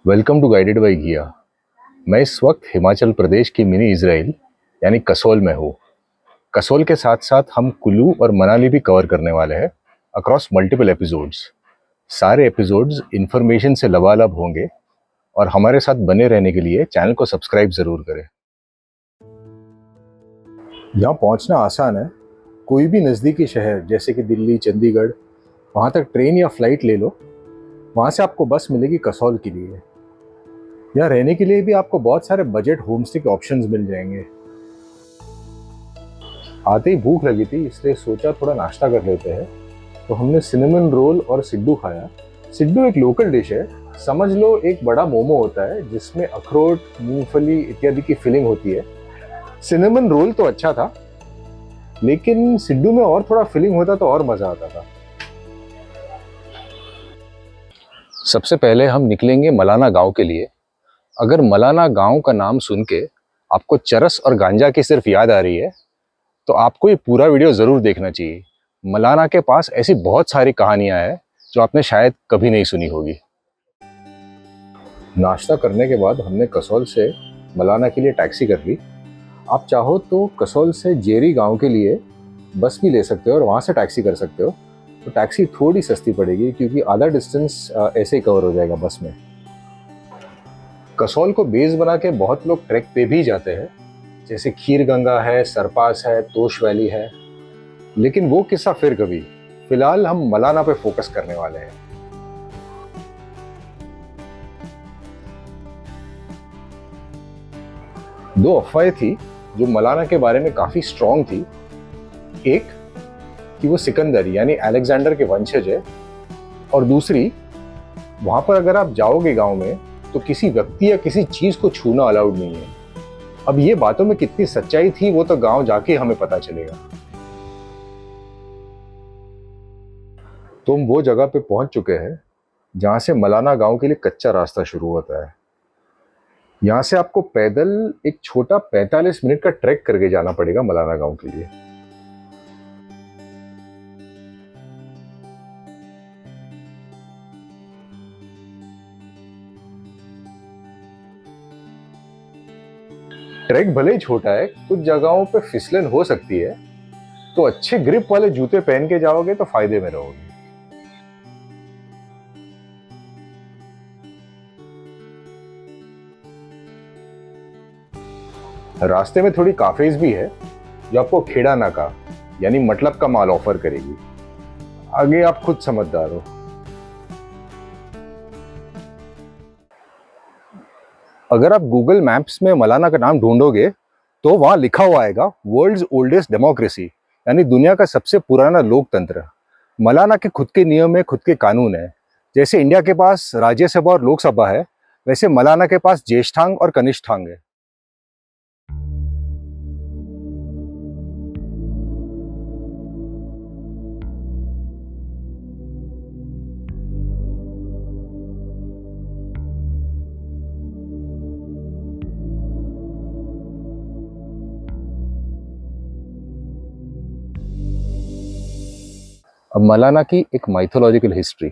Welcome to guided by घिया। मैं इस वक्त हिमाचल प्रदेश की मिनी इजराइल यानी कसोल में हूँ। कसोल के साथ साथ हम कुल्लू और मनाली भी कवर करने वाले हैं अक्रॉस मल्टीपल एपिसोड्स। सारे एपिसोड्स इन्फॉर्मेशन से लबालब होंगे और हमारे साथ बने रहने के लिए चैनल को सब्सक्राइब ज़रूर करें। यहाँ पहुँचना आसान है। कोई भी नज़दीकी शहर जैसे कि दिल्ली, चंडीगढ़, वहाँ तक ट्रेन या फ्लाइट ले लो। वहाँ से आपको बस मिलेगी कसौल के लिए। यहाँ रहने के लिए भी आपको बहुत सारे बजट होमस्टे के ऑप्शंस मिल जाएंगे। आते ही भूख लगी थी, इसलिए सोचा थोड़ा नाश्ता कर लेते हैं। तो हमने सिनेमन रोल और सिड्डू खाया। सिड्डू एक लोकल डिश है, समझ लो एक बड़ा मोमो होता है जिसमें अखरोट, मूंगफली इत्यादि की फिलिंग होती है। सिनेमन रोल तो अच्छा था, लेकिन सिड्डू में और थोड़ा फिलिंग होता तो और मजा आता था। सबसे पहले हम निकलेंगे मलाना गांव के लिए। अगर मलाना गांव का नाम सुन के आपको चरस और गांजा की सिर्फ याद आ रही है तो आपको ये पूरा वीडियो ज़रूर देखना चाहिए। मलाना के पास ऐसी बहुत सारी कहानियां हैं जो आपने शायद कभी नहीं सुनी होगी। नाश्ता करने के बाद हमने कसौल से मलाना के लिए टैक्सी कर ली। आप चाहो तो कसौल से जेरी गांव के लिए बस भी ले सकते हो और वहाँ से टैक्सी कर सकते हो। तो टैक्सी थोड़ी सस्ती पड़ेगी क्योंकि आधा डिस्टेंस ऐसे ही कवर हो जाएगा बस में। कसौल को बेस बना के बहुत लोग ट्रैक पे भी जाते हैं, जैसे खीर गंगा है, सरपास है, तोश वैली है, लेकिन वो किस्सा फिर कभी। फिलहाल हम मलाना पे फोकस करने वाले हैं। दो अफवाहें थी जो मलाना के बारे में काफी स्ट्रॉन्ग थी। एक कि वो सिकंदर यानी अलेक्जेंडर के वंशज है, और दूसरी वहां पर अगर आप जाओगे गांव में तो किसी व्यक्ति या किसी चीज को छूना अलाउड नहीं है। अब ये बातों में कितनी सच्चाई थी वो तो गांव जाके हमें पता चलेगा। तो हम वो जगह पे पहुंच चुके हैं जहां से मलाना गांव के लिए कच्चा रास्ता शुरू होता है। यहां से आपको पैदल एक छोटा 45 मिनट का ट्रैक करके जाना पड़ेगा मलाना गांव के लिए। ट्रैक भले ही छोटा है, कुछ जगहों पे फिसलन हो सकती है, तो अच्छे ग्रिप वाले जूते पहन के जाओगे तो फायदे में रहोगे। रास्ते में थोड़ी काफेज भी है जो आपको खेड़ा नाका यानी मतलब का माल ऑफर करेगी। आगे आप खुद समझदार हो। अगर आप गूगल मैप्स में मलाना का नाम ढूंढोगे तो वहां लिखा हुआ आएगा वर्ल्ड्स ओल्डेस्ट डेमोक्रेसी, यानी दुनिया का सबसे पुराना लोकतंत्र। मलाना के खुद के नियम है, खुद के कानून है। जैसे इंडिया के पास राज्यसभा और लोकसभा है, वैसे मलाना के पास ज्येष्ठांग और कनिष्ठांग है। अब मलाना की एक माइथोलॉजिकल हिस्ट्री।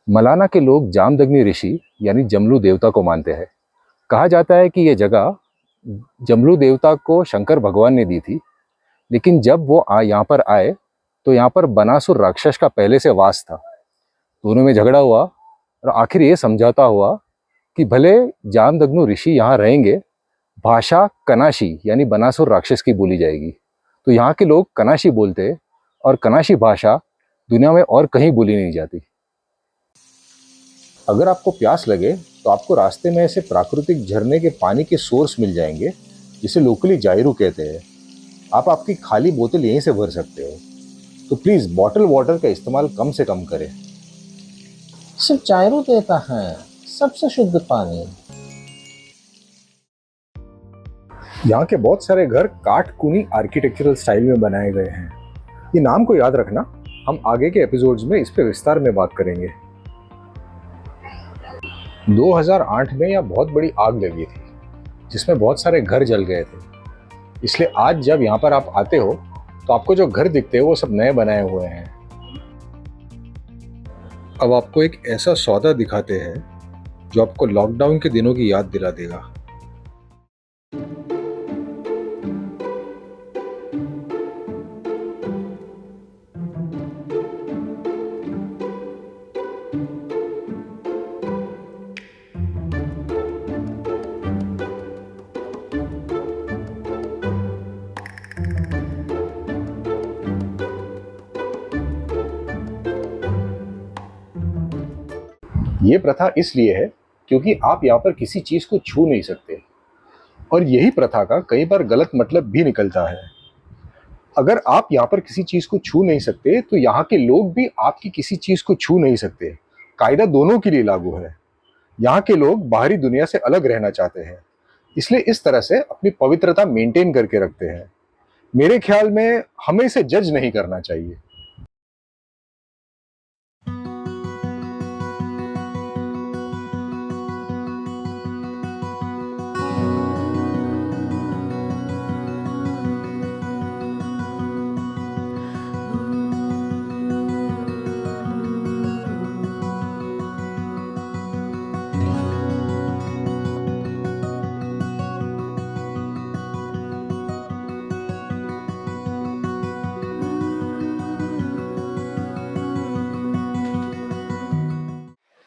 मलाना के लोग जामदग्नि ऋषि यानी जमलू देवता को मानते हैं। कहा जाता है कि यह जगह जमलू देवता को शंकर भगवान ने दी थी, लेकिन जब वो यहाँ पर आए तो यहाँ पर बनासुर राक्षस का पहले से वास था। दोनों में झगड़ा हुआ और आखिर ये समझौता हुआ कि भले जामदग्नु ऋषि यहाँ रहेंगे, भाषा कनाशी यानी बनासुर राक्षस की बोली जाएगी। तो यहाँ के लोग कनाशी बोलते हैं और कनाशी भाषा दुनिया में और कहीं बोली नहीं जाती। अगर आपको प्यास लगे तो आपको रास्ते में ऐसे प्राकृतिक झरने के पानी के सोर्स मिल जाएंगे, जिसे लोकली जायरू कहते हैं। आप आपकी खाली बोतल यहीं से भर सकते हो। तो प्लीज बॉटल वाटर का इस्तेमाल कम से कम करें। सिर्फ जायरू देता है सबसे शुद्ध पानी। यहाँ के बहुत सारे घर काटकुनी आर्किटेक्चरल स्टाइल में बनाए गए हैं। ये नाम को याद रखना, हम आगे के एपिसोड्स में इस पे विस्तार में बात करेंगे। 2008 में यहाँ बहुत बड़ी आग लगी थी जिसमें बहुत सारे घर जल गए थे। इसलिए आज जब यहाँ पर आप आते हो तो आपको जो घर दिखते हैं वो सब नए बनाए हुए हैं। अब आपको एक ऐसा सौदा दिखाते हैं जो आपको लॉकडाउन के दिनों की याद दिला देगा। ये प्रथा इसलिए है क्योंकि आप यहाँ पर किसी चीज को छू नहीं सकते, और यही प्रथा का कई बार गलत मतलब भी निकलता है। अगर आप यहाँ पर किसी चीज को छू नहीं सकते तो यहाँ के लोग भी आपकी किसी चीज को छू नहीं सकते। कायदा दोनों के लिए लागू है। यहाँ के लोग बाहरी दुनिया से अलग रहना चाहते हैं, इसलिए इस तरह से अपनी पवित्रता मेंटेन करके रखते हैं। मेरे ख्याल में हमें इसे जज नहीं करना चाहिए।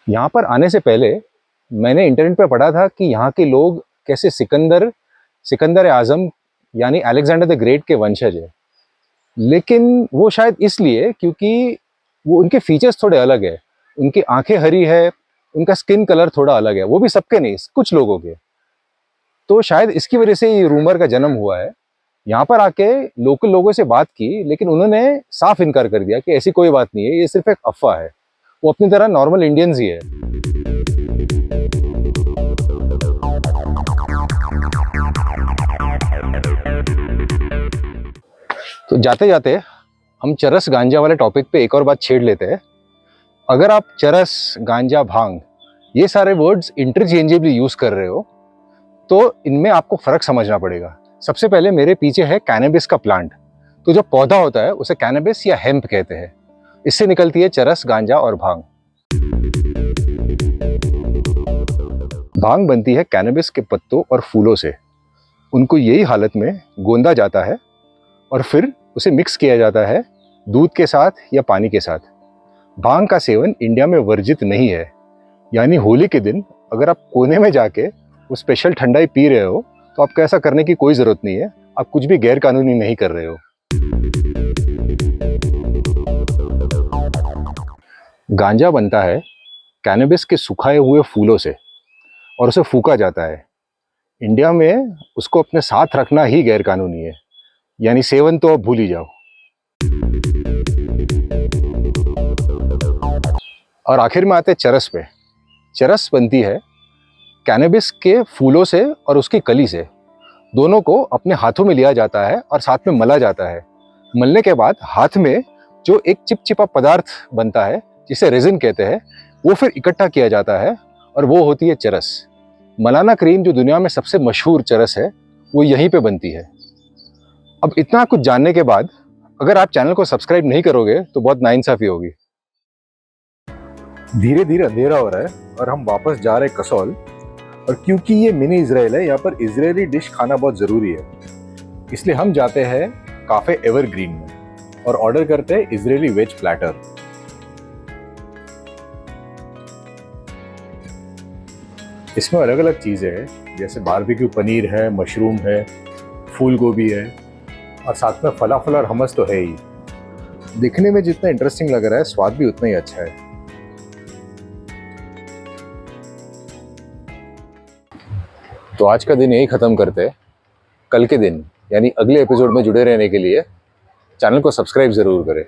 यहाँ पर आने से पहले मैंने इंटरनेट पर पढ़ा था कि यहाँ के लोग कैसे सिकंदर सिकंदर आजम यानी अलेक्जेंडर द ग्रेट के वंशज है। लेकिन वो शायद इसलिए क्योंकि वो उनके फीचर्स थोड़े अलग है। उनकी आंखें हरी है, उनका स्किन कलर थोड़ा अलग है, वो भी सबके नहीं, कुछ लोगों के। तो शायद इसकी वजह से ये रूमर का जन्म हुआ है। यहाँ पर आके लोकल लोगों से बात की, लेकिन उन्होंने साफ इनकार कर दिया कि ऐसी कोई बात नहीं है, ये सिर्फ एक अफवाह है। वो अपनी तरह नॉर्मल इंडियंस ही है। तो जाते जाते हम चरस गांजा वाले टॉपिक पे एक और बात छेड़ लेते हैं। अगर आप चरस, गांजा, भांग ये सारे वर्ड्स इंटरचेंजेबली यूज कर रहे हो तो इनमें आपको फर्क समझना पड़ेगा। सबसे पहले मेरे पीछे है कैनबिस का प्लांट। तो जो पौधा होता है उसे कैनबिस या हेम्प कहते हैं। इससे निकलती है चरस, गांजा और भांग। भांग बनती है कैनबिस के पत्तों और फूलों से। उनको यही हालत में गोंदा जाता है और फिर उसे मिक्स किया जाता है दूध के साथ या पानी के साथ। भांग का सेवन इंडिया में वर्जित नहीं है, यानी होली के दिन अगर आप कोने में जाके वो स्पेशल ठंडाई पी रहे हो तो आपको ऐसा करने की कोई ज़रूरत नहीं है। आप कुछ भी गैर कानूनी नहीं कर रहे हो। गांजा बनता है कैनबिस के सुखाए हुए फूलों से और उसे फूका जाता है। इंडिया में उसको अपने साथ रखना ही गैर कानूनी है, यानी सेवन तो अब भूल ही जाओ। और आखिर में आते चरस पे। चरस बनती है कैनबिस के फूलों से और उसकी कली से। दोनों को अपने हाथों में लिया जाता है और साथ में मला जाता है। मलने के बाद हाथ में जो एक चिपचिपा पदार्थ बनता है जिसे रेजिन कहते हैं, वो फिर इकट्ठा किया जाता है और वो होती है चरस। मलाना क्रीम जो दुनिया में सबसे मशहूर चरस है वो यहीं पे बनती है। अब इतना कुछ जानने के बाद अगर आप चैनल को सब्सक्राइब नहीं करोगे तो बहुत नाइंसाफी होगी। धीरे धीरे अंधेरा हो रहा है और हम वापस जा रहे हैं कसौल। और क्योंकि ये मिनी इजराइल है, यहाँ पर इजरायली डिश खाना बहुत ज़रूरी है, इसलिए हम जाते हैं काफे एवरग्रीन में और ऑर्डर करते हैं इजरायली वेज प्लेटर। इसमें अलग अलग चीज़ें हैं, जैसे बारबेक्यू पनीर है, मशरूम है, फूल गोभी है और साथ में फलाफल और हमस तो है ही। दिखने में जितना इंटरेस्टिंग लग रहा है, स्वाद भी उतना ही अच्छा है। तो आज का दिन यही ख़त्म करते हैं। कल के दिन यानी अगले एपिसोड में जुड़े रहने के लिए चैनल को सब्सक्राइब ज़रूर करें।